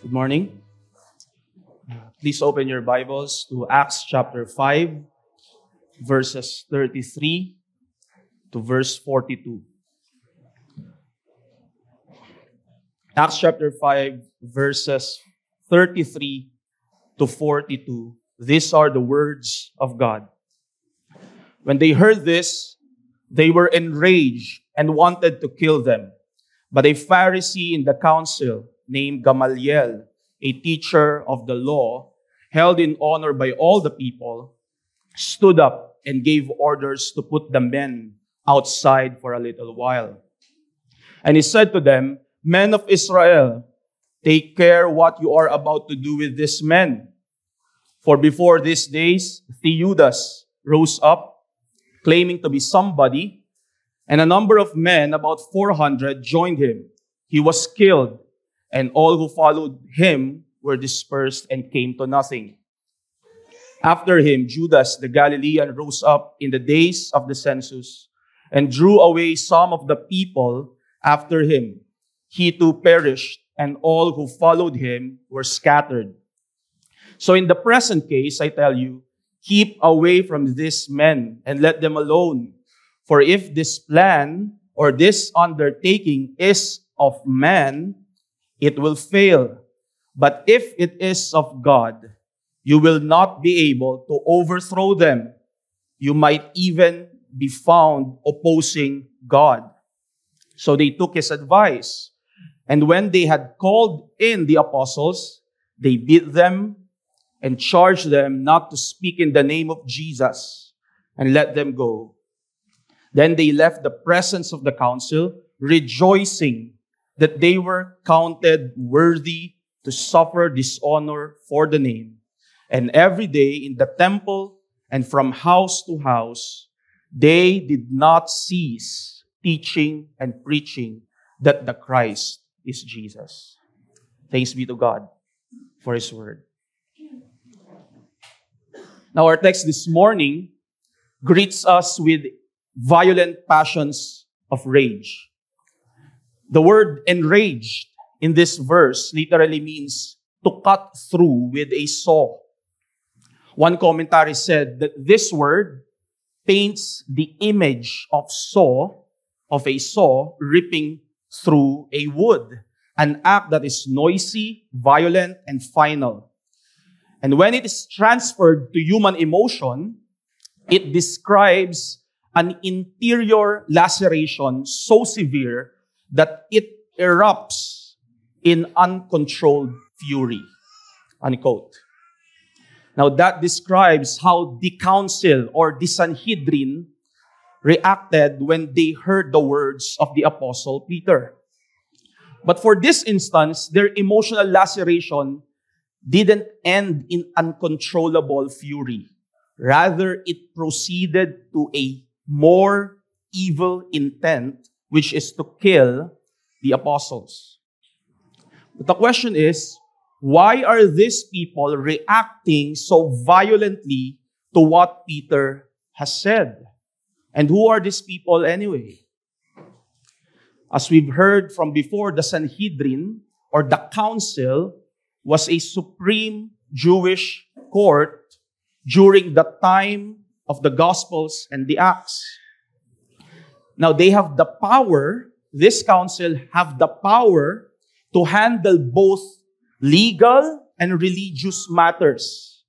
Good morning. Please open your Bibles to Acts chapter 5, verses 33 to verse 42. Acts chapter 5, verses 33 to 42. These are the words of God. When they heard this, they were enraged and wanted to kill them. But a Pharisee in the council, named Gamaliel, a teacher of the law, held in honor by all the people, stood up and gave orders to put the men outside for a little while. And he said to them, "Men of Israel, take care what you are about to do with these men. For before these days, Theudas rose up, claiming to be somebody, and a number of men, about 400, joined him. He was killed, and all who followed him were dispersed and came to nothing. After him, Judas the Galilean rose up in the days of the census and drew away some of the people after him. He too perished, and all who followed him were scattered. So in the present case, I tell you, keep away from these men and let them alone. For if this plan or this undertaking is of man, it will fail. But if it is of God, you will not be able to overthrow them. You might even be found opposing God." So they took his advice. And when they had called in the apostles, they beat them and charged them not to speak in the name of Jesus, and let them go. Then they left the presence of the council, rejoicing that they were counted worthy to suffer dishonor for the name. And every day in the temple and from house to house, they did not cease teaching and preaching that the Christ is Jesus. Thanks be to God for His word. Now our text this morning greets us with violent passions of rage. The word enraged in this verse literally means to cut through with a saw. One commentary said that this word paints the image of a saw ripping through a wood, an act that is noisy, violent, and final. And when it is transferred to human emotion, it describes an interior laceration so severe that it erupts in uncontrolled fury. Unquote. Now that describes how the council or the Sanhedrin reacted when they heard the words of the Apostle Peter. But for this instance, their emotional laceration didn't end in uncontrollable fury. Rather, it proceeded to a more evil intent, which is to kill the apostles. But the question is, why are these people reacting so violently to what Peter has said? And who are these people anyway? As we've heard from before, the Sanhedrin, or the council, was a supreme Jewish court during the time of the Gospels and the Acts. Now, they have the power, this council have the power to handle both legal and religious matters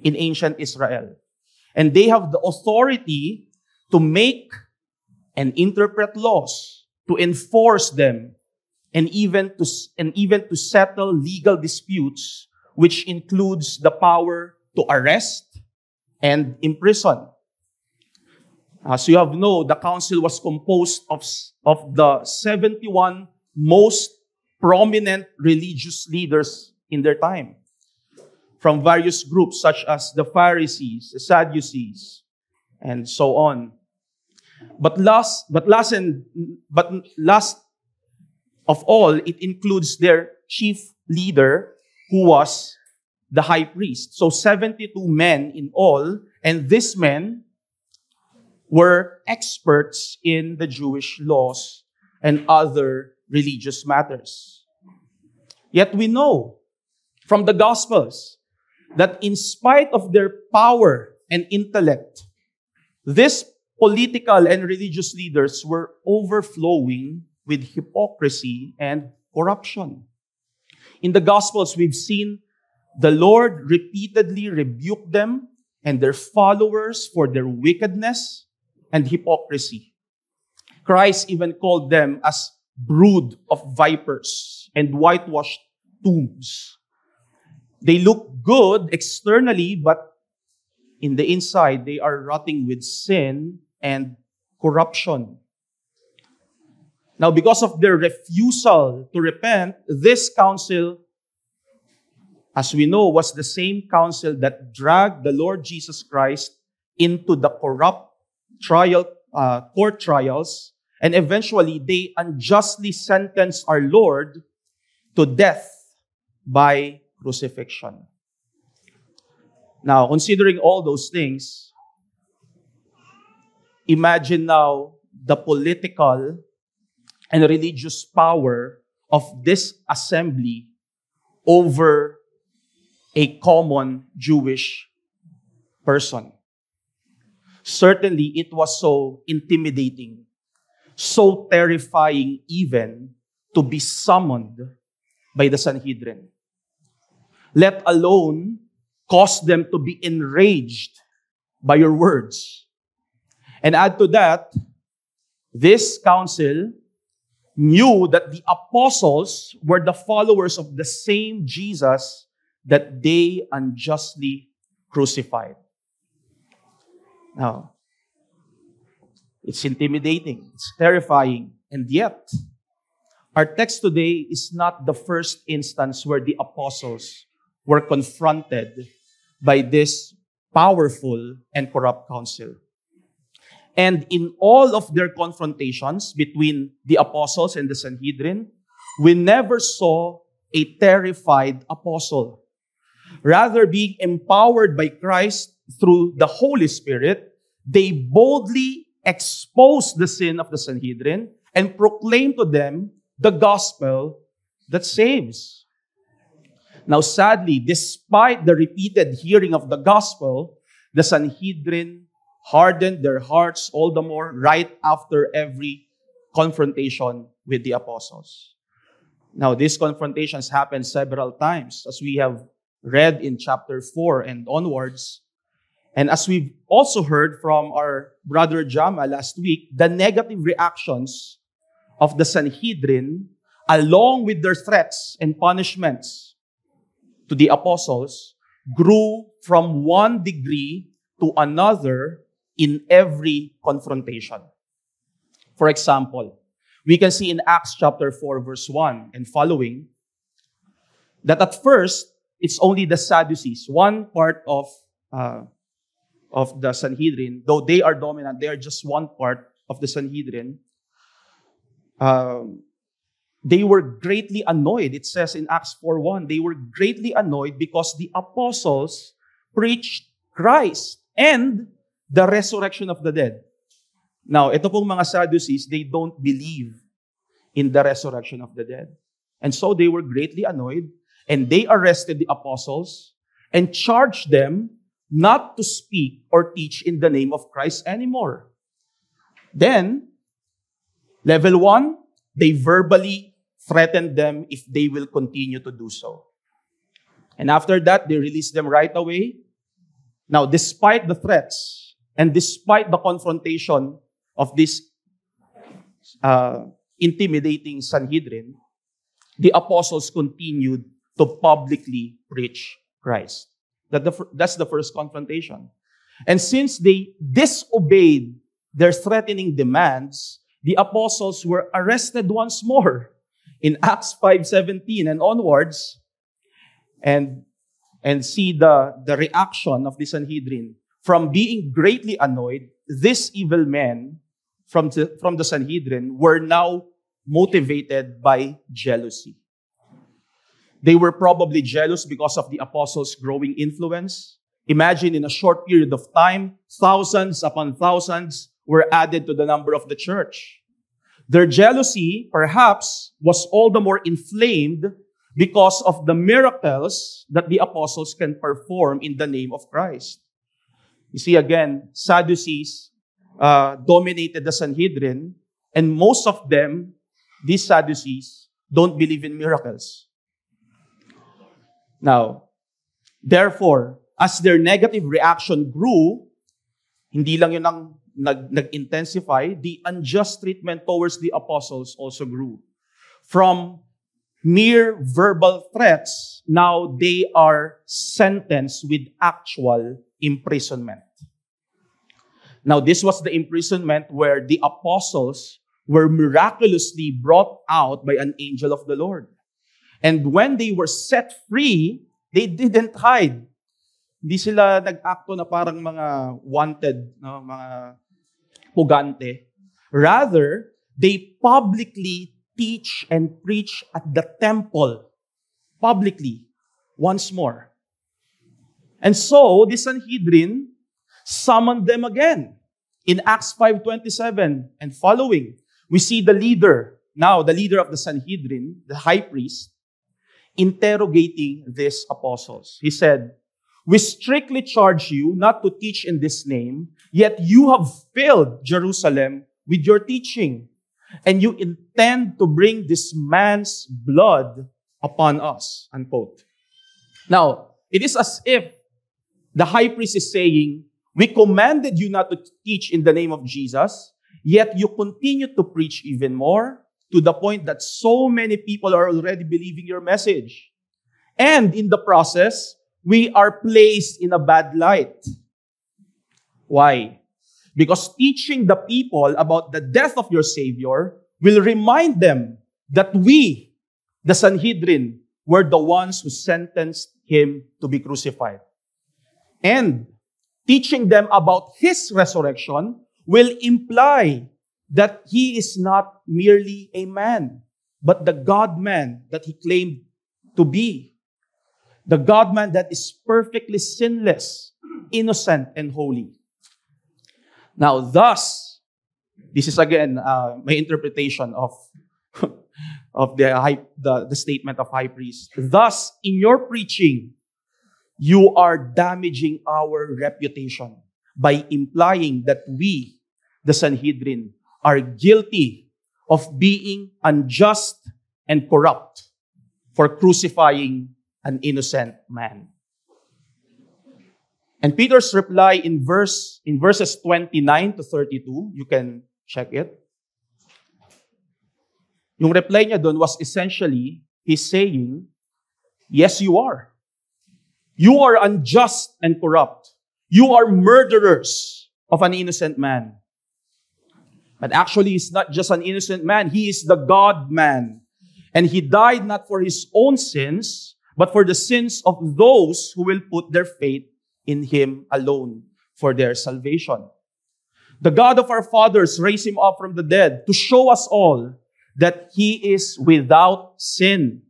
in ancient Israel. And they have the authority to make and interpret laws, to enforce them, and even to settle legal disputes, which includes the power to arrest and imprison. As you have known, the council was composed of the 71 most prominent religious leaders in their time, from various groups such as the Pharisees, the Sadducees, and so on. But last of all, it includes their chief leader, who was the high priest. So 72 men in all, and these men were experts in the Jewish laws and other religious matters. Yet we know from the Gospels that in spite of their power and intellect, these political and religious leaders were overflowing with hypocrisy and corruption. In the Gospels, we've seen the Lord repeatedly rebuke them and their followers for their wickedness and hypocrisy. Christ even called them as brood of vipers and whitewashed tombs. They look good externally, but in the inside, they are rotting with sin and corruption. Now, because of their refusal to repent, this council, as we know, was the same council that dragged the Lord Jesus Christ into the corrupt court trials, and eventually they unjustly sentenced our Lord to death by crucifixion. Now, considering all those things, imagine now the political and religious power of this assembly over a common Jewish person. Certainly, it was so intimidating, so terrifying even to be summoned by the Sanhedrin, let alone cause them to be enraged by your words. And add to that, this council knew that the apostles were the followers of the same Jesus that they unjustly crucified. Now, it's intimidating, it's terrifying, and yet, our text today is not the first instance where the apostles were confronted by this powerful and corrupt council. And in all of their confrontations between the apostles and the Sanhedrin, we never saw a terrified apostle. Rather, being empowered by Christ through the Holy Spirit, they boldly exposed the sin of the Sanhedrin and proclaimed to them the gospel that saves. Now, sadly, despite the repeated hearing of the gospel, the Sanhedrin hardened their hearts all the more right after every confrontation with the apostles. Now, these confrontations happened several times, as we have read in chapter 4 and onwards. And as we've also heard from our brother Jama last week, the negative reactions of the Sanhedrin, along with their threats and punishments to the apostles, grew from one degree to another in every confrontation. For example, we can see in Acts chapter 4, verse 1 and following, that at first, it's only the Sadducees, one part of the Sanhedrin, though they are dominant, they are just one part of the Sanhedrin. They were greatly annoyed. It says in Acts 4:1, they were greatly annoyed because the apostles preached Christ and the resurrection of the dead. Now, ito pong mga Sadducees, they don't believe in the resurrection of the dead. And so they were greatly annoyed, and they arrested the apostles and charged them not to speak or teach in the name of Christ anymore. Then, level 1, they verbally threatened them if they will continue to do so. And after that, they released them right away. Now, despite the threats and despite the confrontation of this intimidating Sanhedrin, the apostles continued to publicly preach Christ. That's the first confrontation. And since they disobeyed their threatening demands, the apostles were arrested once more in Acts 5:17 and onwards, and see the reaction of the Sanhedrin. From being greatly annoyed, these evil men from the Sanhedrin were now motivated by jealousy. They were probably jealous because of the apostles' growing influence. Imagine in a short period of time, thousands upon thousands were added to the number of the church. Their jealousy, perhaps, was all the more inflamed because of the miracles that the apostles can perform in the name of Christ. You see, again, Sadducees dominated the Sanhedrin, and most of them, these Sadducees, don't believe in miracles. Now, therefore, as their negative reaction grew, hindi lang yun ang nag-intensify, the unjust treatment towards the apostles also grew. From mere verbal threats, now they are sentenced with actual imprisonment. Now, this was the imprisonment where the apostles were miraculously brought out by an angel of the Lord. And when they were set free, they didn't hide. Hindi sila nag-acto na parang mga wanted, no? Mga pugante. Rather, they publicly teach and preach at the temple. Publicly. Once more. And so, the Sanhedrin summoned them again. In Acts 5:27 and following, we see the leader, now the leader of the Sanhedrin, the high priest, interrogating these apostles. He said, "We strictly charge you not to teach in this name, yet you have filled Jerusalem with your teaching, and you intend to bring this man's blood upon us." Unquote. Now, it is as if the high priest is saying, "We commanded you not to teach in the name of Jesus, yet you continue to preach even more, to the point that so many people are already believing your message. And in the process, we are placed in a bad light." Why? Because teaching the people about the death of your Savior will remind them that we, the Sanhedrin, were the ones who sentenced him to be crucified. And teaching them about his resurrection will imply that he is not merely a man, but the God-man that he claimed to be. The God-man that is perfectly sinless, innocent, and holy. Now, thus, this is again my interpretation of, of the statement of high priest. Thus, in your preaching, you are damaging our reputation by implying that we, the Sanhedrin, are guilty of being unjust and corrupt for crucifying an innocent man. And Peter's reply in verses 29 to 32, you can check it. Yung reply niya doon was essentially, he's saying, yes, you are. You are unjust and corrupt. You are murderers of an innocent man. But actually, he's not just an innocent man. He is the God-man. And he died not for his own sins, but for the sins of those who will put their faith in him alone for their salvation. The God of our fathers raised him up from the dead to show us all that he is without sin,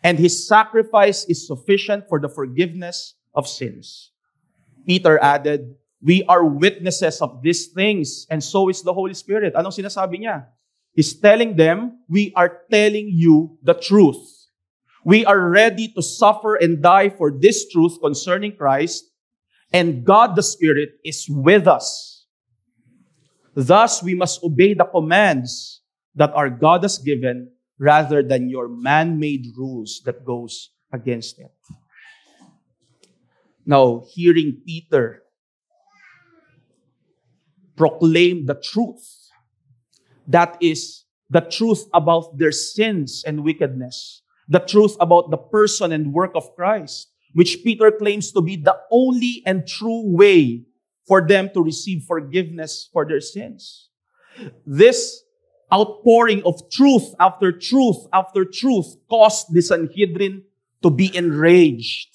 and his sacrifice is sufficient for the forgiveness of sins. Peter added, we are witnesses of these things, and so is the Holy Spirit. Anong sinasabi niya? He's telling them, we are telling you the truth. We are ready to suffer and die for this truth concerning Christ, and God the Spirit is with us. Thus, we must obey the commands that our God has given rather than your man-made rules that goes against it. Now, hearing Peter proclaim the truth, that is the truth about their sins and wickedness, the truth about the person and work of Christ, which Peter claims to be the only and true way for them to receive forgiveness for their sins. This outpouring of truth after truth after truth caused the Sanhedrin to be enraged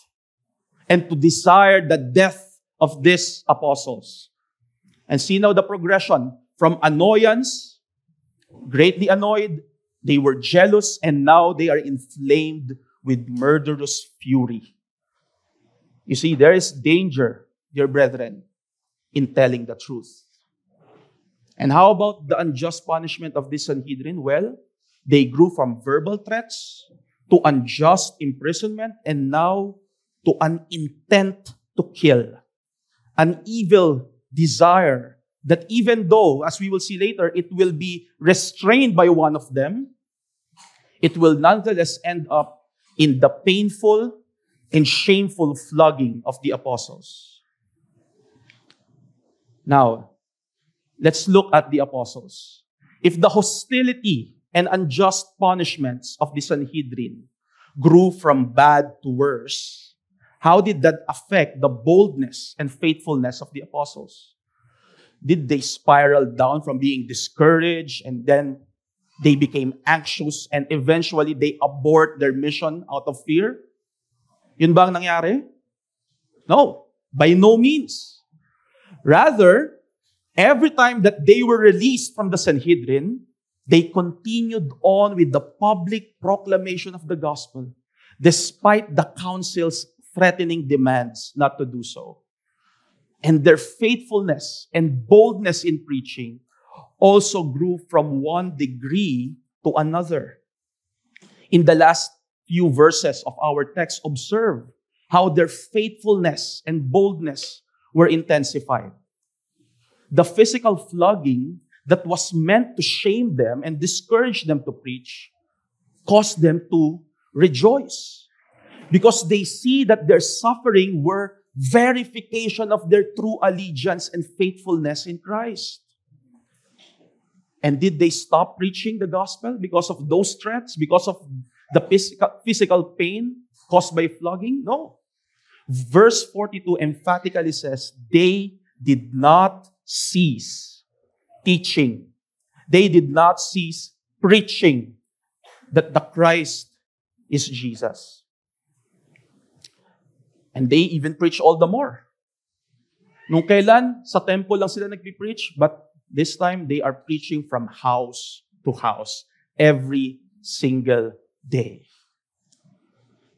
and to desire the death of these apostles. And see now the progression from annoyance, greatly annoyed, they were jealous, and now they are inflamed with murderous fury. You see, there is danger, dear brethren, in telling the truth. And how about the unjust punishment of this Sanhedrin? Well, they grew from verbal threats to unjust imprisonment, and now to an intent to kill. An evil desire that even though, as we will see later, it will be restrained by one of them, it will nonetheless end up in the painful and shameful flogging of the apostles. Now, let's look at the apostles. If the hostility and unjust punishments of the Sanhedrin grew from bad to worse, how did that affect the boldness and faithfulness of the apostles? Did they spiral down from being discouraged and then they became anxious and eventually they abort their mission out of fear? Yun ba ang nangyari? No, by no means. Rather, every time that they were released from the Sanhedrin, they continued on with the public proclamation of the gospel, despite the council's threatening demands not to do so. And their faithfulness and boldness in preaching also grew from one degree to another. In the last few verses of our text, observe how their faithfulness and boldness were intensified. The physical flogging that was meant to shame them and discourage them to preach caused them to rejoice, because they see that their suffering were verification of their true allegiance and faithfulness in Christ. And did they stop preaching the gospel because of those threats, because of the physical pain caused by flogging? No. Verse 42 emphatically says, they did not cease teaching. They did not cease preaching that the Christ is Jesus. And they even preach all the more. Nung kailan, sa temple lang sila nagpipreach, but this time they are preaching from house to house every single day.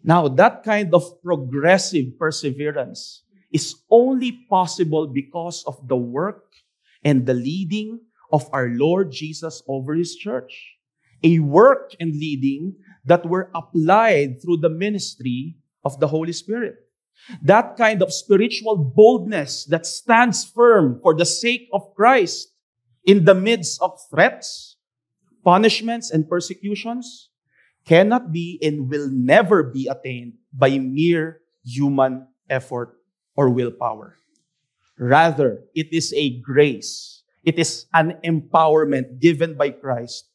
Now, that kind of progressive perseverance is only possible because of the work and the leading of our Lord Jesus over His church. A work and leading that were applied through the ministry of the Holy Spirit. That kind of spiritual boldness that stands firm for the sake of Christ in the midst of threats, punishments, and persecutions cannot be and will never be attained by mere human effort or willpower. Rather, it is a grace. It is an empowerment given by Christ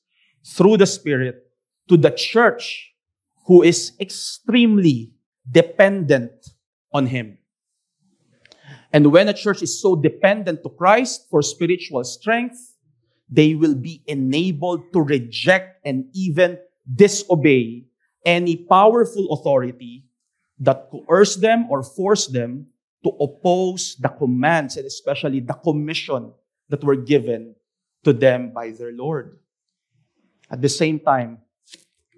through the Spirit to the church who is extremely dependent on Him. And when a church is so dependent to Christ for spiritual strength, they will be enabled to reject and even disobey any powerful authority that coerce them or force them to oppose the commands and especially the commission that were given to them by their Lord. At the same time,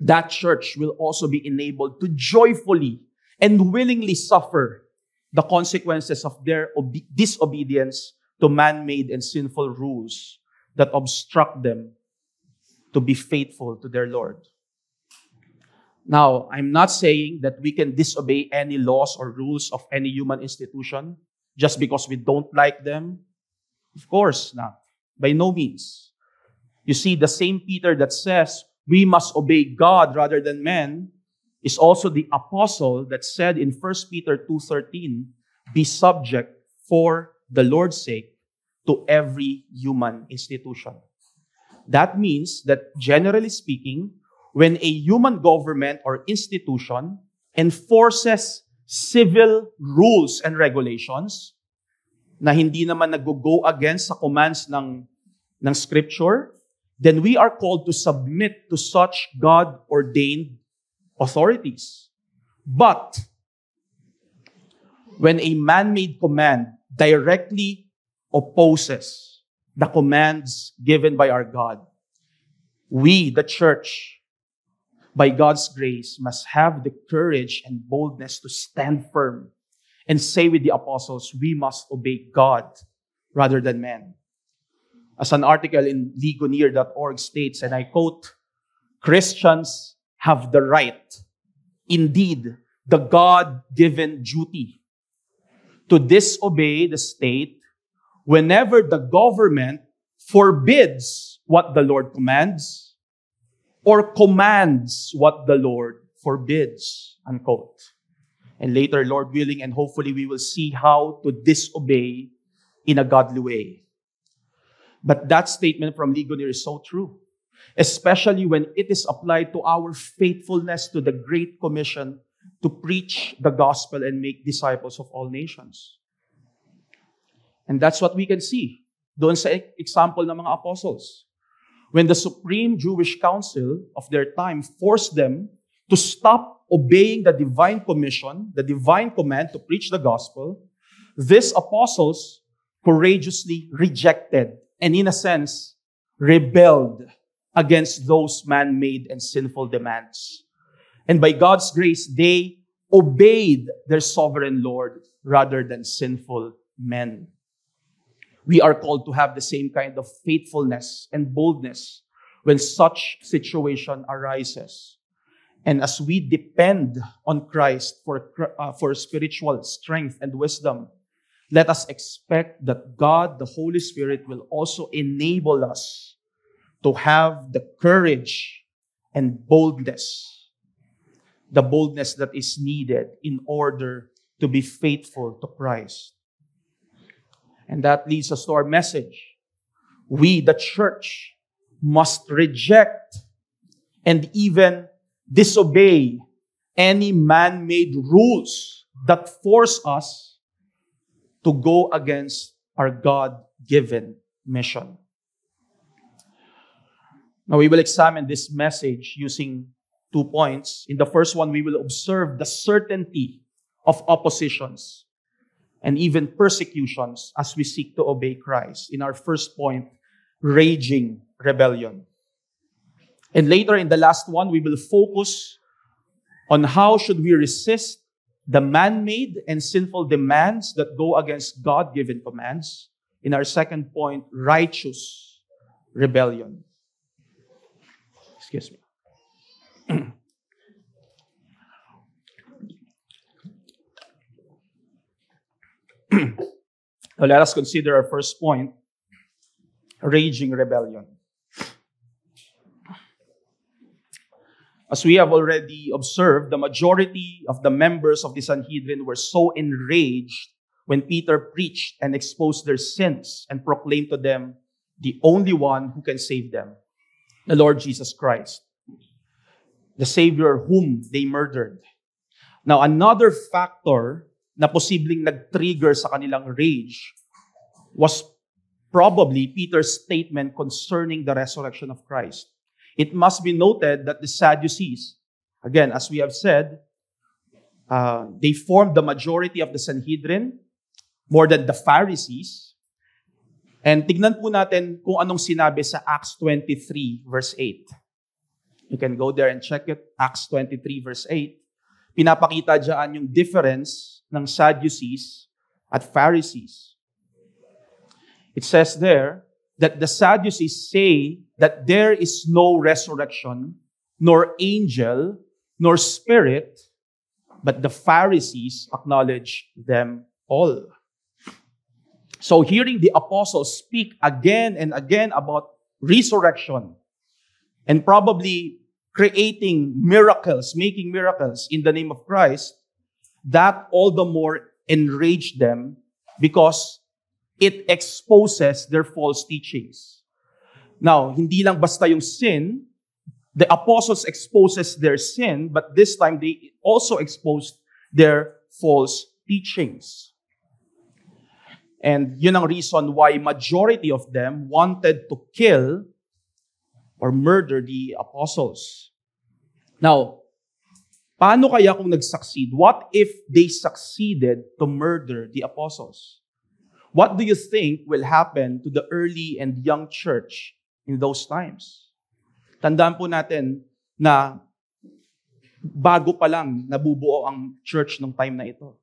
that church will also be enabled to joyfully and willingly suffer the consequences of their disobedience to man-made and sinful rules that obstruct them to be faithful to their Lord. Now, I'm not saying that we can disobey any laws or rules of any human institution just because we don't like them. Of course not. By no means. You see, the same Peter that says we must obey God rather than men is also the apostle that said in 1 Peter 2:13, be subject for the Lord's sake to every human institution. That means that generally speaking, when a human government or institution enforces civil rules and regulations na hindi naman nag-go against sa commands ng Scripture, then we are called to submit to such God-ordained authorities. But when a man-made command directly opposes the commands given by our God, we, the church, by God's grace, must have the courage and boldness to stand firm and say with the apostles, we must obey God rather than men. As an article in ligonier.org states, and I quote, Christians have the right, indeed, the God-given duty to disobey the state whenever the government forbids what the Lord commands or commands what the Lord forbids, unquote. And later, Lord willing, and hopefully we will see how to disobey in a godly way. But that statement from Ligonier is so true, especially when it is applied to our faithfulness to the Great Commission to preach the gospel and make disciples of all nations. And that's what we can see doon sa example ng mga apostles. When the Supreme Jewish Council of their time forced them to stop obeying the divine commission, the divine command to preach the gospel, these apostles courageously rejected and, in a sense, rebelled against those man-made and sinful demands. And by God's grace, they obeyed their sovereign Lord rather than sinful men. We are called to have the same kind of faithfulness and boldness when such situation arises. And as we depend on Christ for spiritual strength and wisdom, let us expect that God, the Holy Spirit, will also enable us to have the courage and boldness, the boldness that is needed in order to be faithful to Christ. And that leads us to our message. We, the church, must reject and even disobey any man-made rules that force us to go against our God-given mission. Now, we will examine this message using 2 points. In the first one, we will observe the certainty of oppositions and even persecutions as we seek to obey Christ. In our first point, raging rebellion. And later, in the last one, we will focus on how should we resist the man-made and sinful demands that go against God-given commands. In our second point, righteous rebellion. Excuse me. Now let us consider our first point, raging rebellion. As we have already observed, the majority of the members of the Sanhedrin were so enraged when Peter preached and exposed their sins and proclaimed to them the only one who can save them, the Lord Jesus Christ, the Savior whom they murdered. Now, another factor na posibleng nag-trigger sa kanilang rage was probably Peter's statement concerning the resurrection of Christ. It must be noted that the Sadducees, again, as we have said, they formed the majority of the Sanhedrin, more than the Pharisees. And tignan po natin kung anong sinabi sa Acts 23, verse 8. You can go there and check it. Acts 23, verse 8. Pinapakita dyan yung difference ng Sadducees at Pharisees. It says there that the Sadducees say that there is no resurrection, nor angel, nor spirit, but the Pharisees acknowledge them all. So hearing the apostles speak again and again about resurrection and probably creating miracles, making miracles in the name of Christ, that all the more enraged them because it exposes their false teachings. Now, hindi lang basta yung sin, the apostles exposes their sin, but this time they also exposed their false teachings. And yun ang reason why majority of them wanted to kill or murder the apostles. Now, paano kaya kung nag-succeed? What if they succeeded to murder the apostles? What do you think will happen to the early and young church in those times? Tandaan po natin na bago pa lang nabubuo ang church nung time na ito.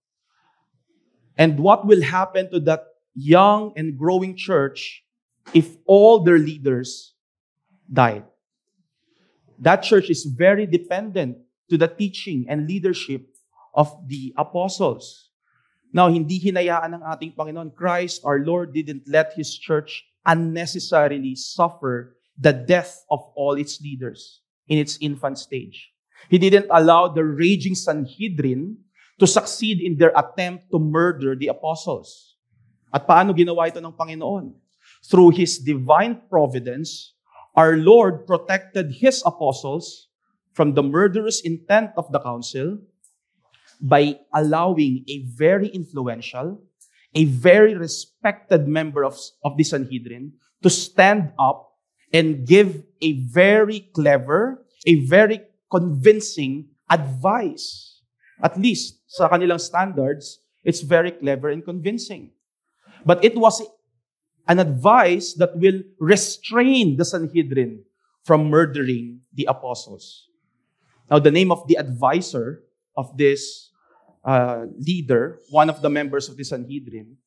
And what will happen to that young and growing church if all their leaders died? That church is very dependent to the teaching and leadership of the apostles. Now, hindi hinayaan ng ating Panginoon. Christ, our Lord, didn't let His church unnecessarily suffer the death of all its leaders in its infant stage. He didn't allow the raging Sanhedrin to succeed in their attempt to murder the apostles. At paano ginawa ito ng Panginoon? Through His divine providence, our Lord protected His apostles from the murderous intent of the council by allowing a very influential, a very respected member of the Sanhedrin to stand up and give a very clever, a very convincing advice. At least, sa kanilang standards, it's very clever and convincing. But it was an advice that will restrain the Sanhedrin from murdering the apostles. Now, the name of the advisor of this leader, one of the members of the Sanhedrin,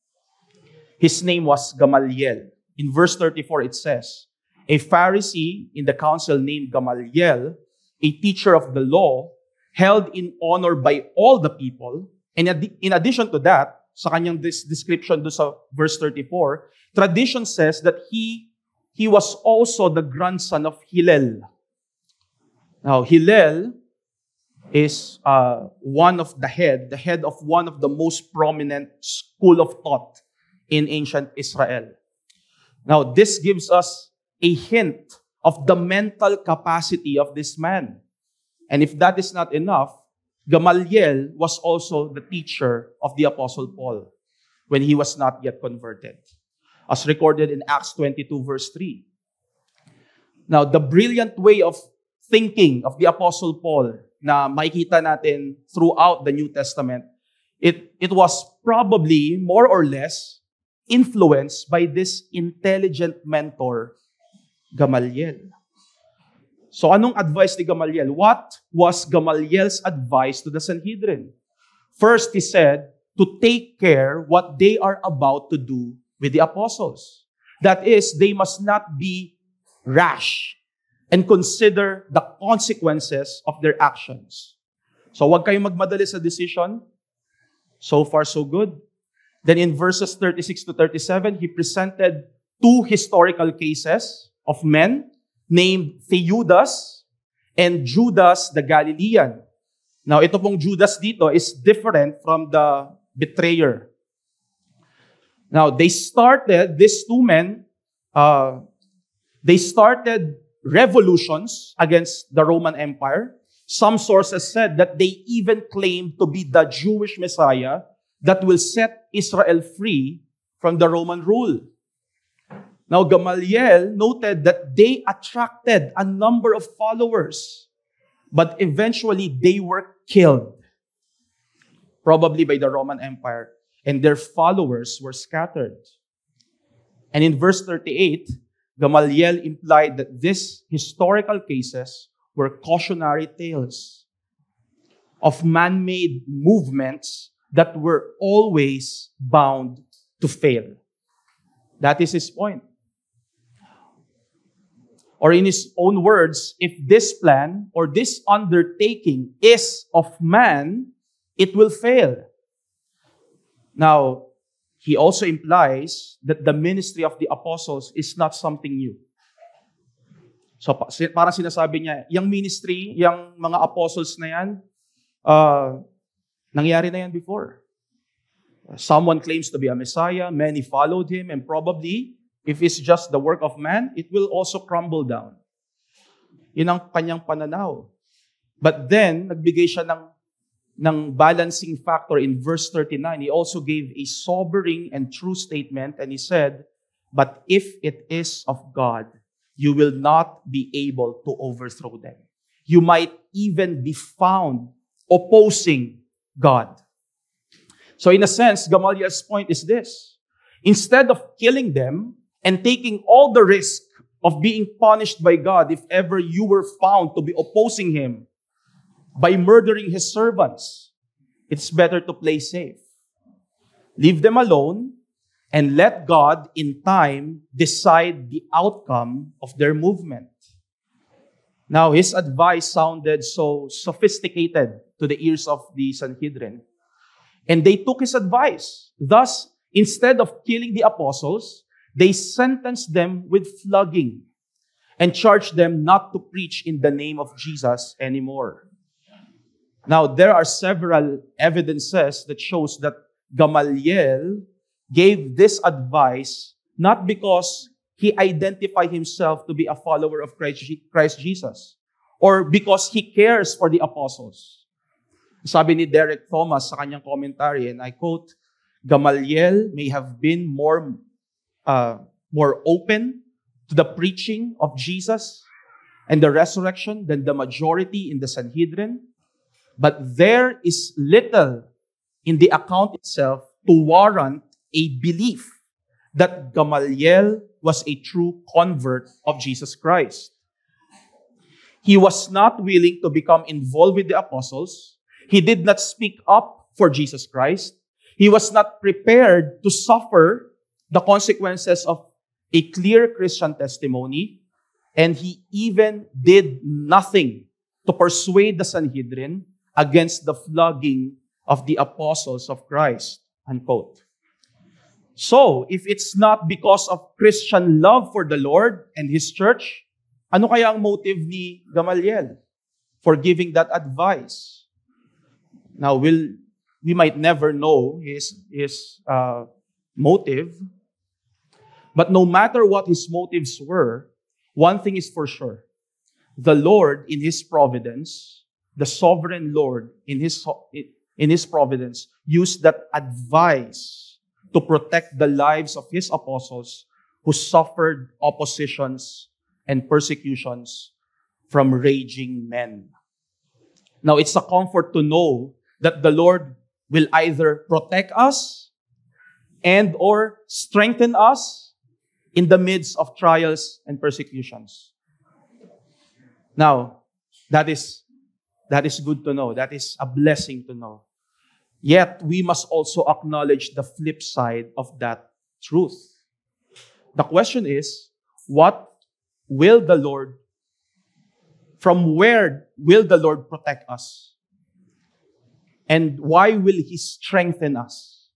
his name was Gamaliel. In verse 34, it says, a Pharisee in the council named Gamaliel, a teacher of the law, held in honor by all the people. And in addition to that, sa kanyang description do sa verse 34, tradition says that he was also the grandson of Hillel. Now, Hillel is one of the head of one of the most prominent school of thought in ancient Israel. Now, this gives us a hint of the mental capacity of this man. And if that is not enough, Gamaliel was also the teacher of the Apostle Paul when he was not yet converted, as recorded in Acts 22 verse 3. Now, the brilliant way of thinking of the Apostle Paul na makikita natin throughout the New Testament, it was probably more or less influenced by this intelligent mentor, Gamaliel. So anong advice ni Gamaliel? What was Gamaliel's advice to the Sanhedrin? First, he said to take care what they are about to do with the apostles. That is, they must not be rash and consider the consequences of their actions. So wag kayong magmadali sa decision. So far, so good. Then in verses 36 to 37, he presented two historical cases of men named Theudas and Judas the Galilean. Now, ito pong Judas dito is different from the betrayer. Now, these two men, they started revolutions against the Roman Empire. Some sources said that they even claimed to be the Jewish Messiah that will set Israel free from the Roman rule. Now, Gamaliel noted that they attracted a number of followers, but eventually they were killed, probably by the Roman Empire, and their followers were scattered. And in verse 38, Gamaliel implied that these historical cases were cautionary tales of man-made movements that were always bound to fail. That is his point. Or in his own words, if this plan or this undertaking is of man, it will fail. Now, he also implies that the ministry of the apostles is not something new. So, parang sinasabi niya, yung ministry, yung mga apostles na yan, nangyari na yan before. Someone claims to be a Messiah, many followed him, and probably, if it's just the work of man, it will also crumble down. Yun ang kanyang pananaw. But then, nagbigay siya ng balancing factor in verse 39. He also gave a sobering and true statement, and he said, but if it is of God, you will not be able to overthrow them. You might even be found opposing God. So in a sense, Gamaliel's point is this. Instead of killing them and taking all the risk of being punished by God if ever you were found to be opposing Him by murdering His servants, it's better to play safe. Leave them alone and let God in time decide the outcome of their movement. Now, his advice sounded so sophisticated to the ears of the Sanhedrin. And they took his advice. Thus, instead of killing the apostles, they sentenced them with flogging and charged them not to preach in the name of Jesus anymore. Now, there are several evidences that shows that Gamaliel gave this advice not because he identified himself to be a follower of Christ Jesus or because he cares for the apostles. Sabi ni Derek Thomas sa kanyang commentary, and I quote, Gamaliel may have been more open to the preaching of Jesus and the resurrection than the majority in the Sanhedrin, but there is little in the account itself to warrant a belief that Gamaliel was a true convert of Jesus Christ. He was not willing to become involved with the apostles. He did not speak up for Jesus Christ. He was not prepared to suffer the consequences of a clear Christian testimony. And he even did nothing to persuade the Sanhedrin against the flogging of the apostles of Christ. Unquote. So, if it's not because of Christian love for the Lord and His church, ano kaya ang motive ni Gamaliel for giving that advice? Now, we might never know his motive, but no matter what his motives were, one thing is for sure. The Lord in His providence, the sovereign Lord in His providence, used that advice to protect the lives of His apostles who suffered oppositions and persecutions from raging men. Now, it's a comfort to know that the Lord will either protect us and or strengthen us in the midst of trials and persecutions. Now, that is good to know. That is a blessing to know. Yet, we must also acknowledge the flip side of that truth. The question is, from where will the Lord protect us? And why will He strengthen us?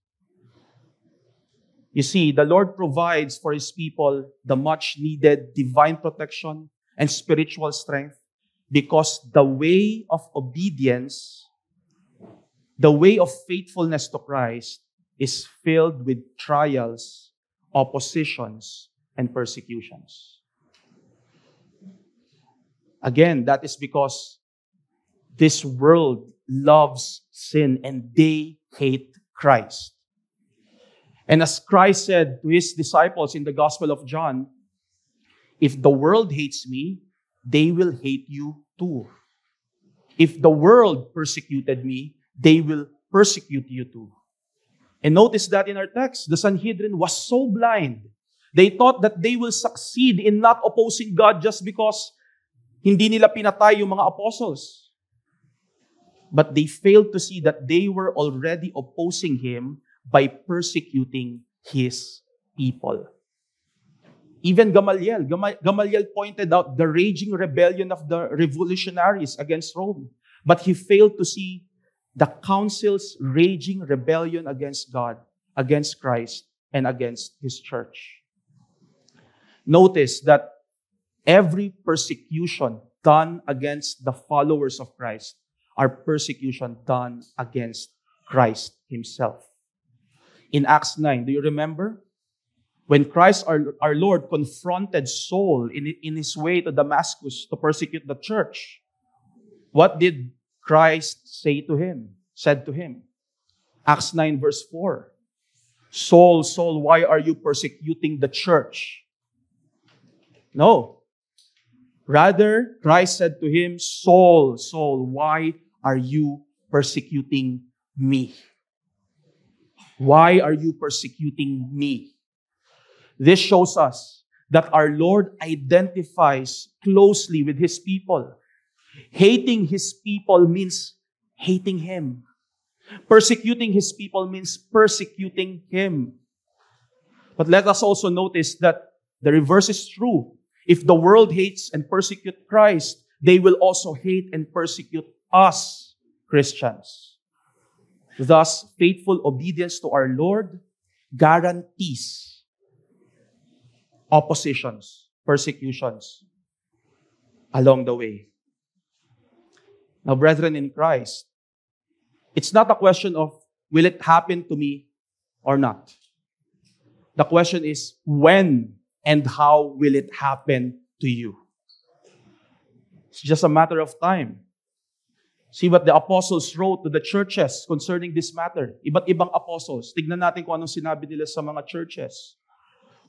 You see, the Lord provides for His people the much needed divine protection and spiritual strength because the way of obedience, the way of faithfulness to Christ is filled with trials, oppositions, and persecutions. Again, that is because this world loves sin and they hate Christ. And as Christ said to His disciples in the Gospel of John, if the world hates me, they will hate you too. If the world persecuted me, they will persecute you too. And notice that in our text, the Sanhedrin was so blind. They thought that they will succeed in not opposing God just because hindi nila pinatay yung mga apostles. But they failed to see that they were already opposing Him by persecuting His people. Even Gamaliel pointed out the raging rebellion of the revolutionaries against Rome. But he failed to see the council's raging rebellion against God, against Christ, and against His church. Notice that every persecution done against the followers of Christ are persecution done against Christ Himself. In Acts 9, do you remember? When Christ, our Lord, confronted Saul in his way to Damascus to persecute the church, what did Christ said to him? Acts 9 verse 4. Saul, Saul, why are you persecuting the church? No. Rather, Christ said to him, Saul, Saul, why are you persecuting me? Why are you persecuting me? This shows us that our Lord identifies closely with His people. Hating His people means hating Him. Persecuting His people means persecuting Him. But let us also notice that the reverse is true. If the world hates and persecutes Christ, they will also hate and persecute us, Christians. Thus, faithful obedience to our Lord guarantees oppositions, persecutions along the way. Now, brethren in Christ, it's not a question of, will it happen to me or not? The question is, when and how will it happen to you? It's just a matter of time. See what the apostles wrote to the churches concerning this matter. Iba't ibang apostles. Tignan natin kung anong sinabi nila sa mga churches.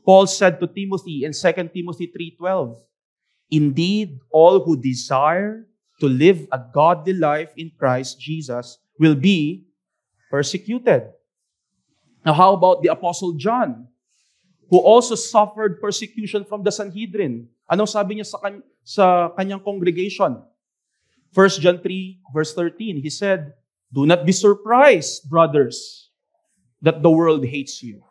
Paul said to Timothy in 2 Timothy 3:12, "Indeed, all who desire to live a godly life in Christ Jesus will be persecuted." Now, how about the Apostle John, who also suffered persecution from the Sanhedrin? Anong sabi niya sa kanyang congregation? 1 John 3, verse 13, he said, "Do not be surprised, brothers, that the world hates you."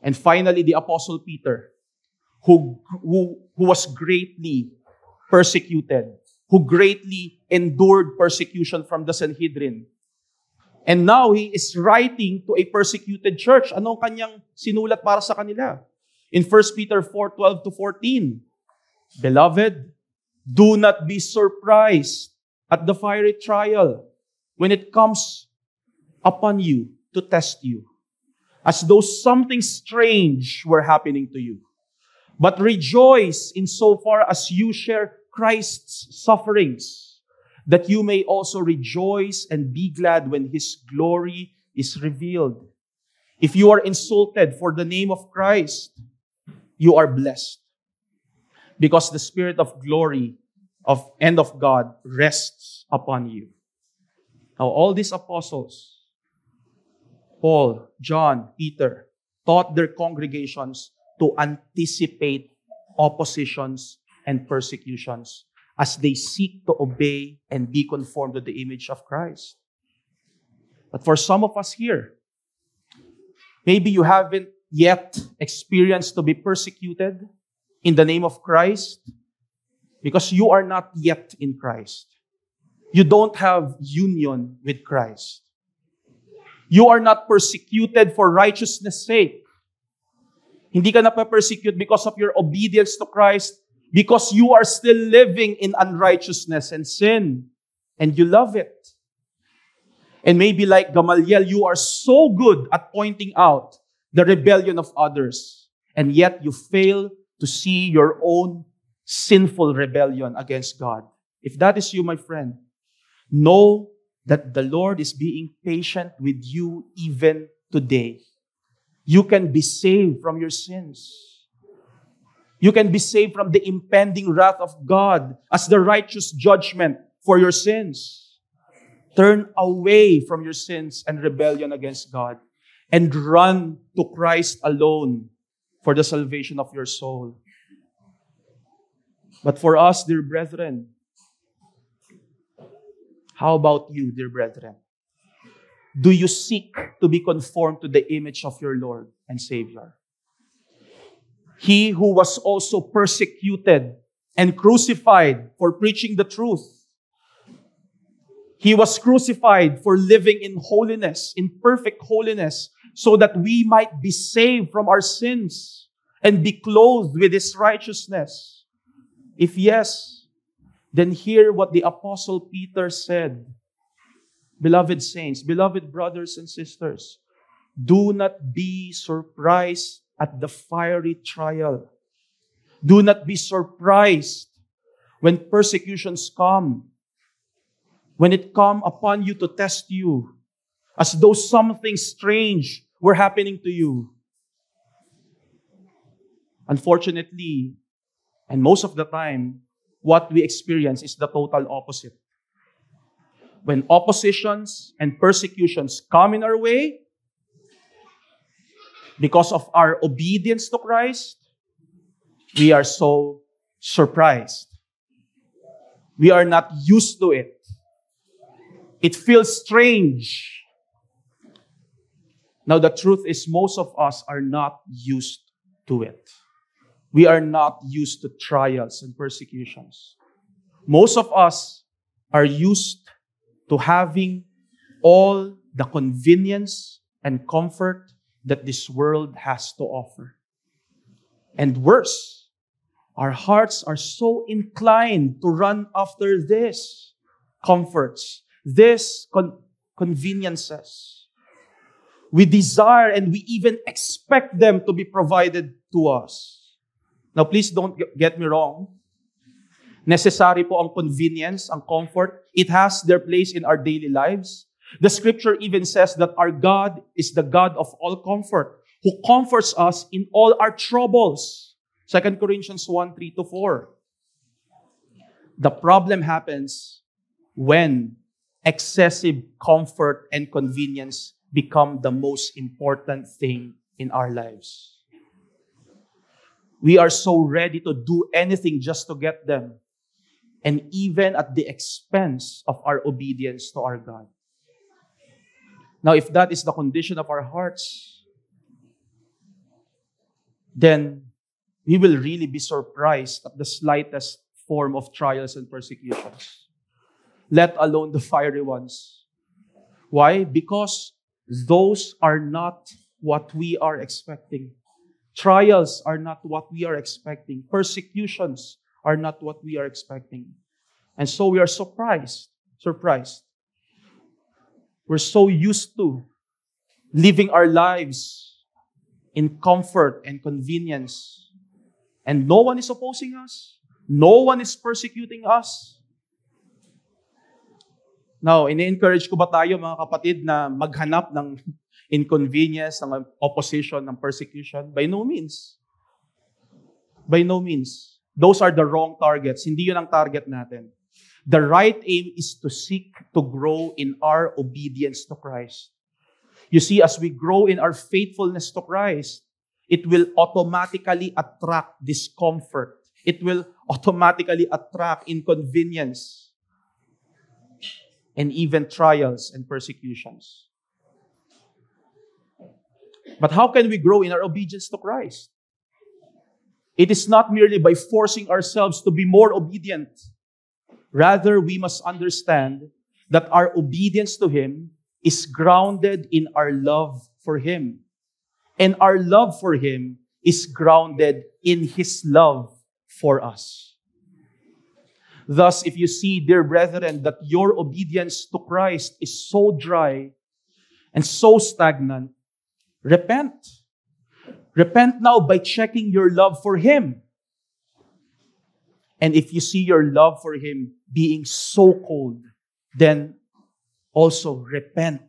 And finally, the Apostle Peter, who was greatly persecuted, who greatly endured persecution from the Sanhedrin. And now he is writing to a persecuted church. Anong kanyang sinulat para sa kanila? In 1 Peter 4:12 to 14, "Beloved, do not be surprised at the fiery trial when it comes upon you to test you, as though something strange were happening to you. But rejoice insofar as you share Christ's sufferings, that you may also rejoice and be glad when His glory is revealed. If you are insulted for the name of Christ, you are blessed, because the Spirit of glory and of God rests upon you." Now, all these apostles, Paul, John, Peter, taught their congregations to anticipate oppositions and persecutions as they seek to obey and be conformed to the image of Christ. But for some of us here, maybe you haven't yet experienced to be persecuted in the name of Christ because you are not yet in Christ. You don't have union with Christ. You are not persecuted for righteousness' sake. Hindi ka napapersecute because of your obedience to Christ, because you are still living in unrighteousness and sin, and you love it. And maybe like Gamaliel, you are so good at pointing out the rebellion of others, and yet you fail to see your own sinful rebellion against God. If that is you, my friend, know that the Lord is being patient with you even today. You can be saved from your sins. You can be saved from the impending wrath of God as the righteous judgment for your sins. Turn away from your sins and rebellion against God and run to Christ alone for the salvation of your soul. But for us, dear brethren, how about you, dear brethren? Do you seek to be conformed to the image of your Lord and Savior? He who was also persecuted and crucified for preaching the truth. He was crucified for living in holiness, in perfect holiness, so that we might be saved from our sins and be clothed with His righteousness. If yes, then hear what the Apostle Peter said. Beloved saints, beloved brothers and sisters, do not be surprised at the fiery trial. Do not be surprised when persecutions come, when it come upon you to test you, as though something strange were happening to you. Unfortunately, and most of the time, what we experience is the total opposite. When oppositions and persecutions come in our way, because of our obedience to Christ, we are so surprised. We are not used to it. It feels strange. Now, the truth is, most of us are not used to it. We are not used to trials and persecutions. Most of us are used to having all the convenience and comfort that this world has to offer. And worse, our hearts are so inclined to run after these comforts, these conveniences. We desire and we even expect them to be provided to us. Now, please don't get me wrong. Necessary po ang convenience, ang comfort. It has their place in our daily lives. The scripture even says that our God is the God of all comfort, who comforts us in all our troubles. 2 Corinthians 1, 3-4. The problem happens when excessive comfort and convenience become the most important thing in our lives. We are so ready to do anything just to get them, and even at the expense of our obedience to our God. Now, if that is the condition of our hearts, then we will really be surprised at the slightest form of trials and persecutions, let alone the fiery ones. Why? Because those are not what we are expecting. Trials are not what we are expecting. Persecutions are not what we are expecting. And so we are surprised. We're so used to living our lives in comfort and convenience. And no one is opposing us. No one is persecuting us. Now, ini-encourage ko ba tayo, mga kapatid, na maghanap ng inconvenience, ng opposition, ng persecution? By no means. By no means. Those are the wrong targets. Hindi yun ang target natin. The right aim is to seek to grow in our obedience to Christ. You see, as we grow in our faithfulness to Christ, it will automatically attract discomfort. It will automatically attract inconvenience and even trials and persecutions. But how can we grow in our obedience to Christ? It is not merely by forcing ourselves to be more obedient. Rather, we must understand that our obedience to Him is grounded in our love for Him. And our love for Him is grounded in His love for us. Thus, if you see, dear brethren, that your obedience to Christ is so dry and so stagnant, repent. Repent now by checking your love for Him. And if you see your love for Him being so cold, then also repent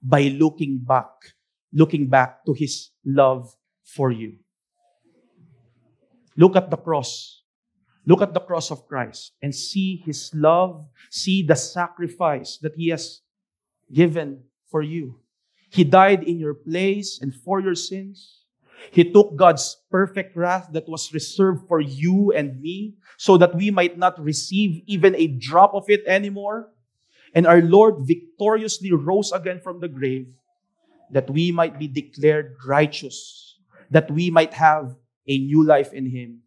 by looking back to His love for you. Look at the cross. Look at the cross of Christ and see His love, see the sacrifice that He has given for you. He died in your place and for your sins. He took God's perfect wrath that was reserved for you and me so that we might not receive even a drop of it anymore. And our Lord victoriously rose again from the grave that we might be declared righteous, that we might have a new life in Him,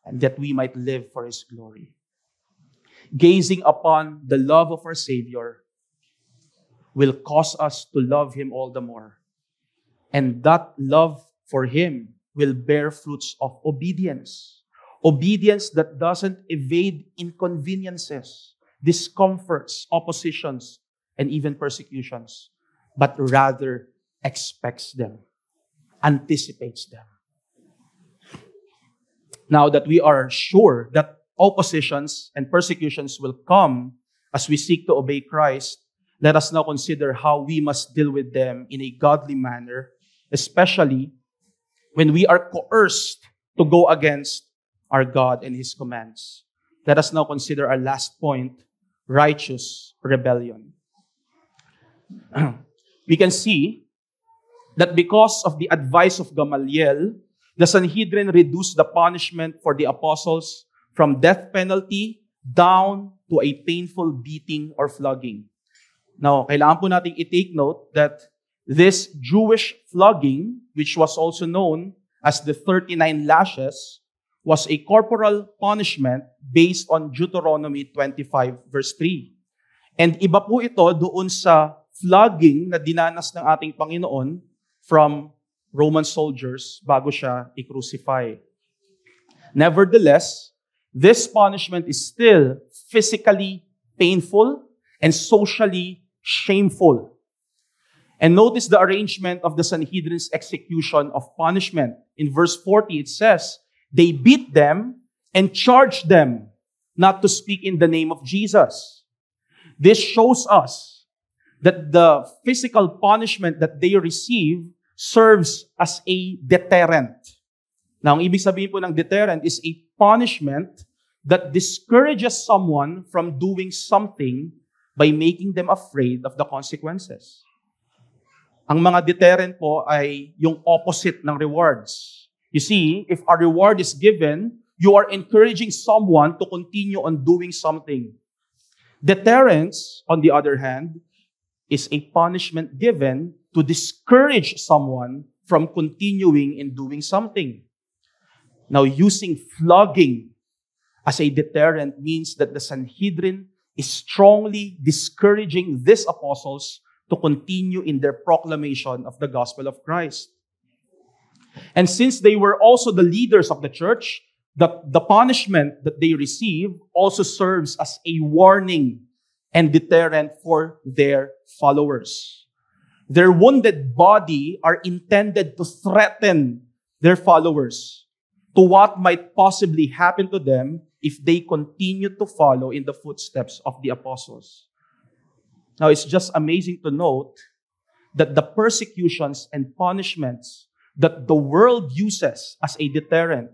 and that we might live for His glory. Gazing upon the love of our Savior will cause us to love Him all the more. And that love for Him will bear fruits of obedience. Obedience that doesn't evade inconveniences, discomforts, oppositions, and even persecutions, but rather expects them, anticipates them. Now that we are sure that oppositions and persecutions will come as we seek to obey Christ, let us now consider how we must deal with them in a godly manner, especially when we are coerced to go against our God and His commands. Let us now consider our last point, righteous rebellion. We can see that because of the advice of Gamaliel, the Sanhedrin reduced the punishment for the apostles from death penalty down to a painful beating or flogging. Now, kailangan po nating i-take note that this Jewish flogging, which was also known as the 39 lashes, was a corporal punishment based on Deuteronomy 25 verse 3. And iba po ito doon sa flogging na dinanas ng ating Panginoon from Roman soldiers bago siya i-crucify. Nevertheless, this punishment is still physically painful and socially shameful. And notice the arrangement of the Sanhedrin's execution of punishment. In verse 40, it says, they beat them and charged them not to speak in the name of Jesus. This shows us that the physical punishment that they receive serves as a deterrent. Now, ang ibig sabihin po ng deterrent is a punishment that discourages someone from doing something by making them afraid of the consequences. Ang mga deterrent po ay yung opposite ng rewards. You see, if a reward is given, you are encouraging someone to continue on doing something. Deterrence, on the other hand, is a punishment given to discourage someone from continuing in doing something. Now, using flogging as a deterrent means that the Sanhedrin is strongly discouraging these apostles to continue in their proclamation of the gospel of Christ. And since they were also the leaders of the church, the punishment that they receive also serves as a warning and deterrent for their followers. Their wounded body are intended to threaten their followers to what might possibly happen to them if they continue to follow in the footsteps of the apostles. Now, it's just amazing to note that the persecutions and punishments that the world uses as a deterrent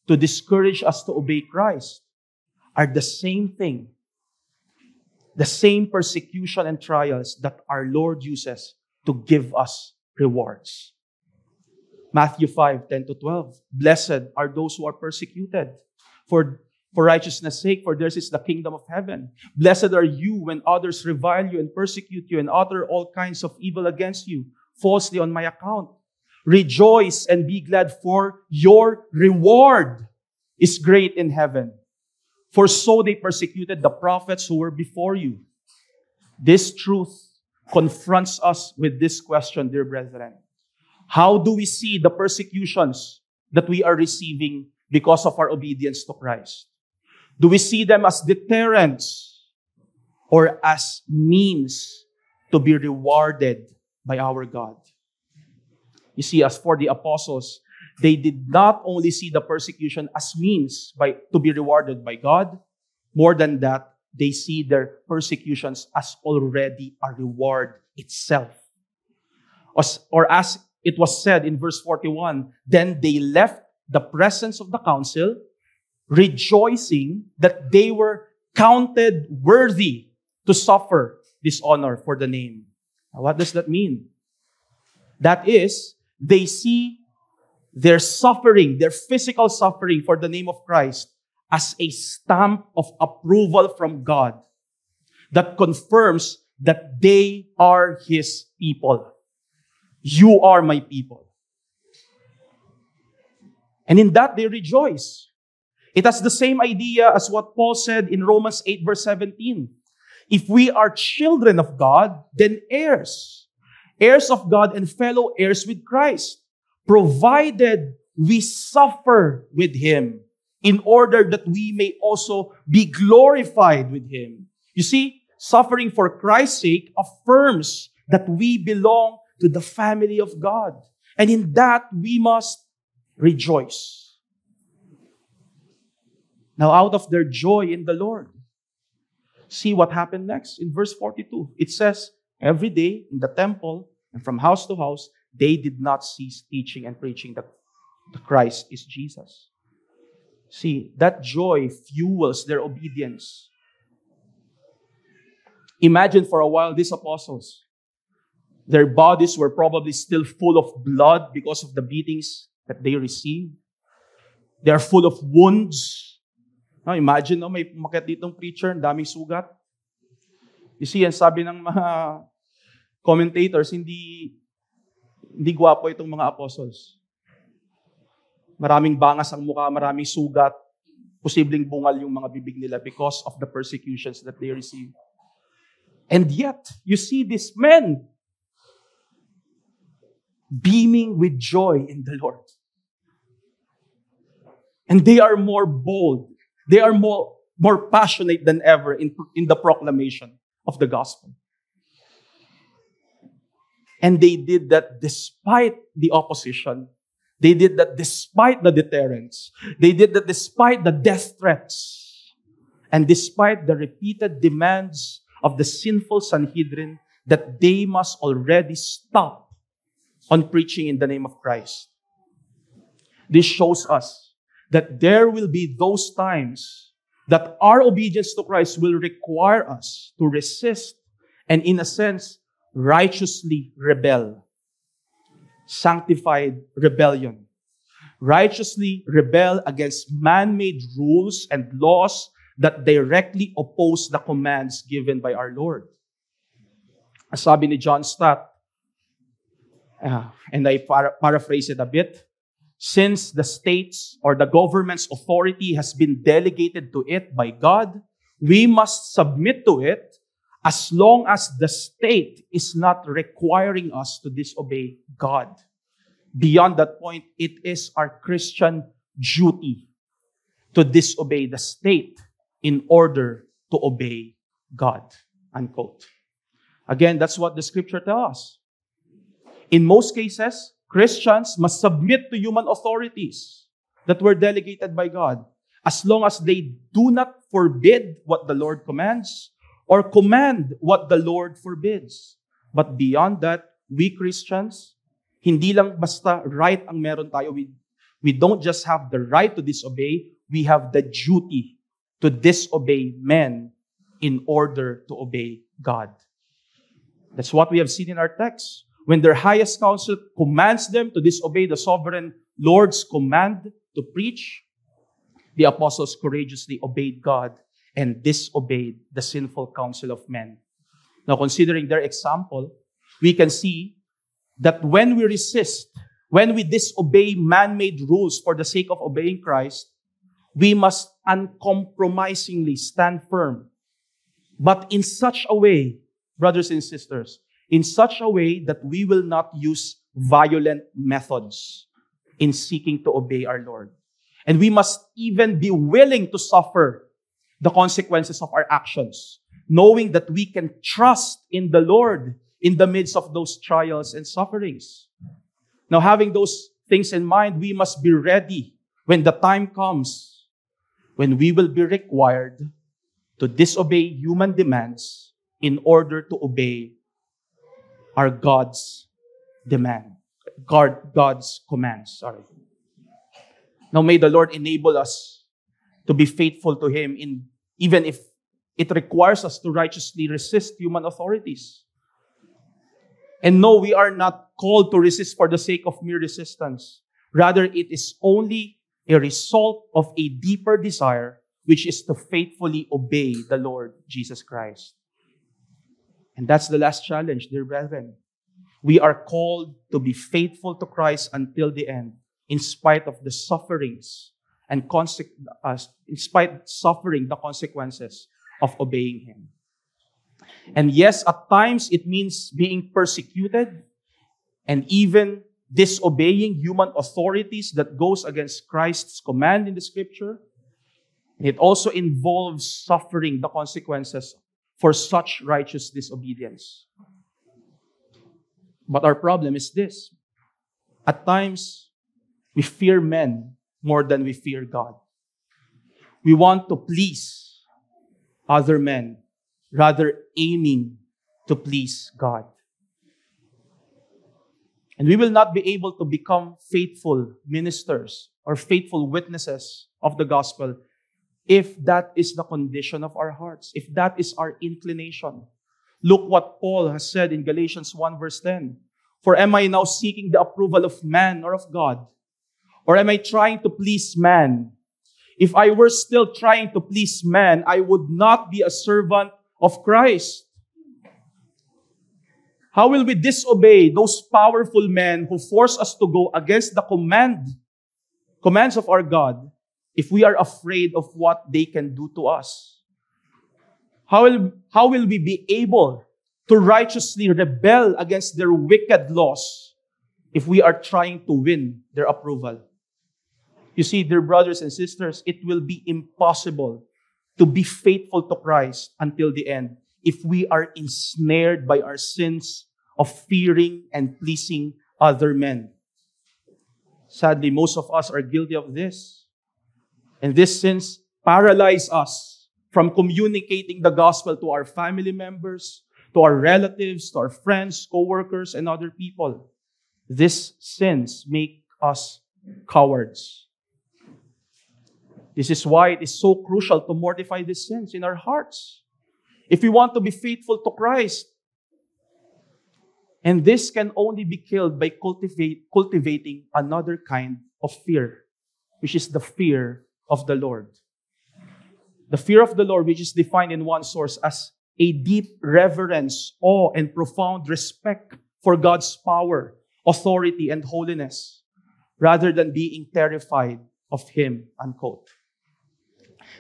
to discourage us to obey Christ are the same thing, the same persecution and trials that our Lord uses to give us rewards. Matthew 5:10-12. Blessed are those who are persecuted for righteousness' sake, for theirs is the kingdom of heaven. Blessed are you when others revile you and persecute you and utter all kinds of evil against you, falsely on my account. Rejoice and be glad, for your reward is great in heaven. For so they persecuted the prophets who were before you. This truth confronts us with this question, dear brethren. How do we see the persecutions that we are receiving because of our obedience to Christ? Do we see them as deterrents or as means to be rewarded by our God? You see, as for the apostles, they did not only see the persecution as means to be rewarded by God. More than that, they see their persecutions as already a reward itself. Or as it was said in verse 41, then they left the presence of the council, rejoicing that they were counted worthy to suffer dishonor for the name. Now, what does that mean? That is, they see their suffering, their physical suffering for the name of Christ as a stamp of approval from God that confirms that they are His people. You are my people. And in that they rejoice. It has the same idea as what Paul said in Romans 8 verse 17. If we are children of God, then heirs. Heirs of God and fellow heirs with Christ, provided we suffer with Him in order that we may also be glorified with Him. You see, suffering for Christ's sake affirms that we belong to the family of God. And in that, we must rejoice. Now, out of their joy in the Lord, see what happened next. In verse 42, it says, every day in the temple and from house to house, they did not cease teaching and preaching that the Christ is Jesus. See, that joy fuels their obedience. Imagine for a while these apostles. Their bodies were probably still full of blood because of the beatings that they received. They are full of wounds. Now, imagine, may pumakyat ditong preacher, ang daming sugat. You see, ang sabi ng mga commentators, hindi gwapo itong mga apostles. Maraming bangas ang mukha, maraming sugat, posibleng bungal yung mga bibig nila because of the persecutions that they receive. And yet, you see these men beaming with joy in the Lord. And they are more bold. They are more passionate than ever in the proclamation of the gospel. And they did that despite the opposition. They did that despite the deterrence. They did that despite the death threats. And despite the repeated demands of the sinful Sanhedrin that they must already stop on preaching in the name of Christ. This shows us that there will be those times that our obedience to Christ will require us to resist and, in a sense, righteously rebel. Sanctified rebellion. Righteously rebel against man-made rules and laws that directly oppose the commands given by our Lord. As sabi ni John Stott, and I paraphrase it a bit, since the state's or the government's authority has been delegated to it by God, we must submit to it as long as the state is not requiring us to disobey God. Beyond that point, it is our Christian duty to disobey the state in order to obey God. Unquote. Again, that's what the scripture tells us. In most cases, Christians must submit to human authorities that were delegated by God as long as they do not forbid what the Lord commands or command what the Lord forbids. But beyond that, we Christians, hindi lang basta right ang meron tayo. We don't just have the right to disobey, we have the duty to disobey men in order to obey God. That's what we have seen in our text. When their highest council commands them to disobey the sovereign Lord's command to preach, the apostles courageously obeyed God and disobeyed the sinful counsel of men. Now, considering their example, we can see that when we resist, when we disobey man-made rules for the sake of obeying Christ, we must uncompromisingly stand firm. But in such a way, brothers and sisters, in such a way that we will not use violent methods in seeking to obey our Lord. And we must even be willing to suffer the consequences of our actions, knowing that we can trust in the Lord in the midst of those trials and sufferings. Now, having those things in mind, we must be ready when the time comes when we will be required to disobey human demands in order to obey our God's commands. Now may the Lord enable us to be faithful to Him even if it requires us to righteously resist human authorities. And no, we are not called to resist for the sake of mere resistance. Rather, it is only a result of a deeper desire, which is to faithfully obey the Lord Jesus Christ. And that's the last challenge, dear brethren. We are called to be faithful to Christ until the end, in spite of the sufferings and in spite suffering the consequences of obeying Him. And yes, at times it means being persecuted and even disobeying human authorities that goes against Christ's command in the Scripture. And it also involves suffering the consequences for such righteous disobedience. But our problem is this. At times, we fear men more than we fear God. We want to please other men rather aiming to please God. And we will not be able to become faithful ministers or faithful witnesses of the gospel if that is the condition of our hearts, if that is our inclination. Look what Paul has said in Galatians 1 verse 10. For am I now seeking the approval of man or of God? Or am I trying to please man? If I were still trying to please man, I would not be a servant of Christ. How will we disobey those powerful men who force us to go against the commands of our God if we are afraid of what they can do to us? How will we be able to righteously rebel against their wicked laws if we are trying to win their approval? You see, dear brothers and sisters, it will be impossible to be faithful to Christ until the end if we are ensnared by our sins of fearing and pleasing other men. Sadly, most of us are guilty of this. And these sins paralyze us from communicating the gospel to our family members, to our relatives, to our friends, co-workers, and other people. These sins make us cowards. This is why it is so crucial to mortify these sins in our hearts if we want to be faithful to Christ. And this can only be killed by cultivating another kind of fear, which is the fear of the Lord. The fear of the Lord, which is defined in one source as a deep reverence, awe, and profound respect for God's power, authority, and holiness, rather than being terrified of Him, unquote.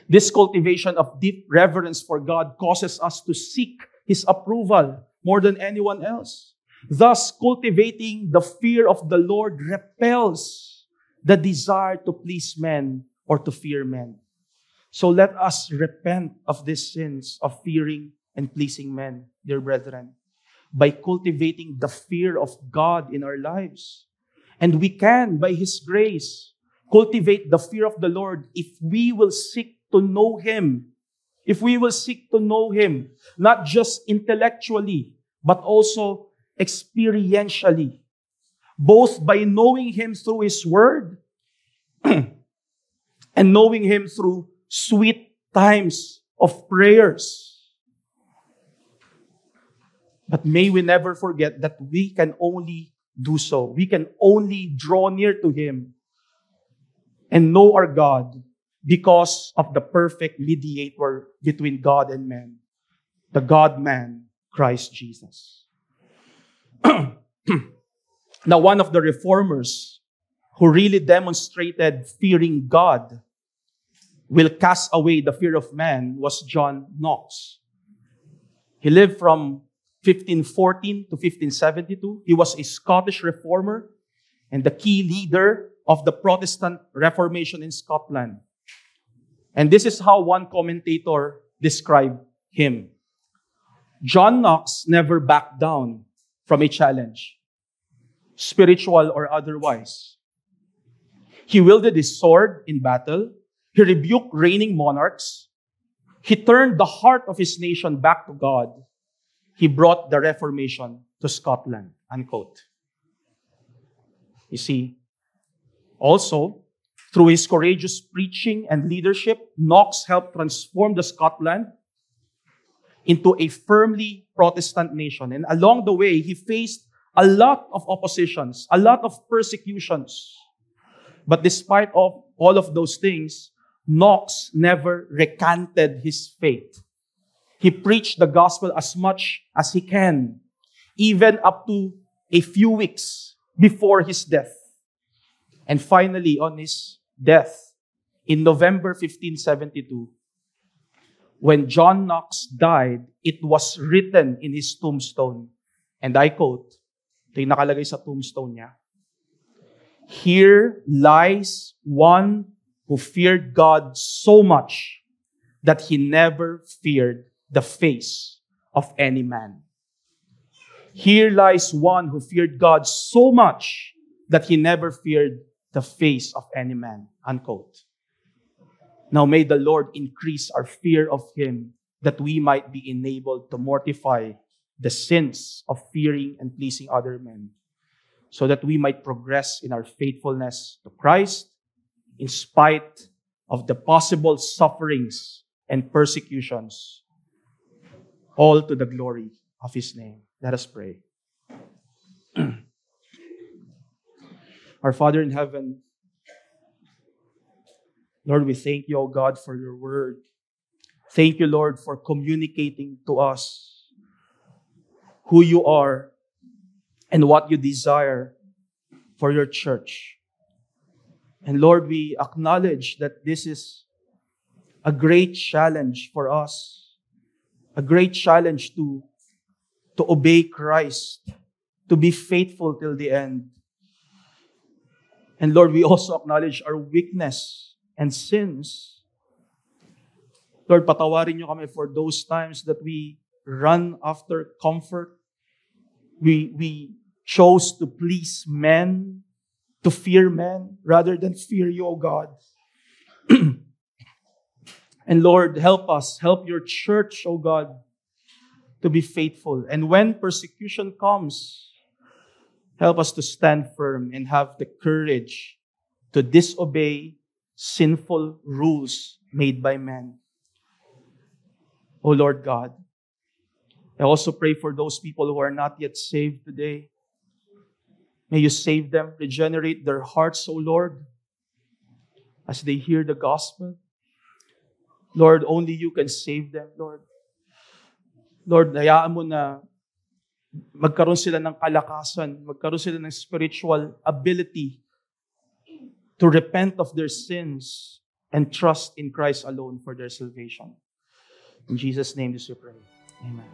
This cultivation of deep reverence for God causes us to seek His approval more than anyone else. Thus, cultivating the fear of the Lord repels the desire to please men or to fear men. So let us repent of these sins of fearing and pleasing men, dear brethren, by cultivating the fear of God in our lives. And we can, by His grace, cultivate the fear of the Lord if we will seek to know Him. If we will seek to know Him, not just intellectually, but also experientially, both by knowing Him through His Word and knowing Him through sweet times of prayers. But may we never forget that we can only do so. We can only draw near to Him and know our God because of the perfect mediator between God and man, the God-man, Christ Jesus. Now, one of the reformers who really demonstrated fearing God will cast away the fear of man was John Knox. He lived from 1514 to 1572. He was a Scottish reformer and the key leader of the Protestant Reformation in Scotland. And this is how one commentator described him. John Knox never backed down from a challenge, spiritual or otherwise. He wielded his sword in battle. He rebuked reigning monarchs. He turned the heart of his nation back to God. He brought the Reformation to Scotland, unquote. You see, also, through his courageous preaching and leadership, Knox helped transform the Scotland into a firmly Protestant nation. And along the way, he faced a lot of oppositions, a lot of persecutions. But despite all of those things, Knox never recanted his faith. He preached the gospel as much as he can, even up to a few weeks before his death. And finally, on his death, in November 1572, when John Knox died, it was written in his tombstone, and I quote, ito yung nakalagay sa tombstone niya, "Here lies one who feared God so much that he never feared the face of any man." Here lies one who feared God so much that he never feared the face of any man, unquote. Now may the Lord increase our fear of Him that we might be enabled to mortify the sins of fearing and pleasing other men, so that we might progress in our faithfulness to Christ in spite of the possible sufferings and persecutions, all to the glory of His name. Let us pray. Our Father in heaven, Lord, we thank you, O God, for your word. Thank you, Lord, for communicating to us who you are and what you desire for your church. And Lord, we acknowledge that this is a great challenge for us, a great challenge to obey Christ, to be faithful till the end. And Lord, we also acknowledge our weakness and sins. Lord, patawarin niyo kami for those times that we run after comfort. We chose to please men, to fear men, rather than fear you, O God. And Lord, help us, help your church, O God, to be faithful. And when persecution comes, help us to stand firm and have the courage to disobey sinful rules made by men. O Lord God, I also pray for those people who are not yet saved today. May you save them, regenerate their hearts, O Lord, as they hear the gospel. Lord, only you can save them, Lord. Lord, hayaan mo na magkaroon sila ng kalakasan, magkaroon sila ng spiritual ability to repent of their sins and trust in Christ alone for their salvation. In Jesus' name, this we pray. Amen.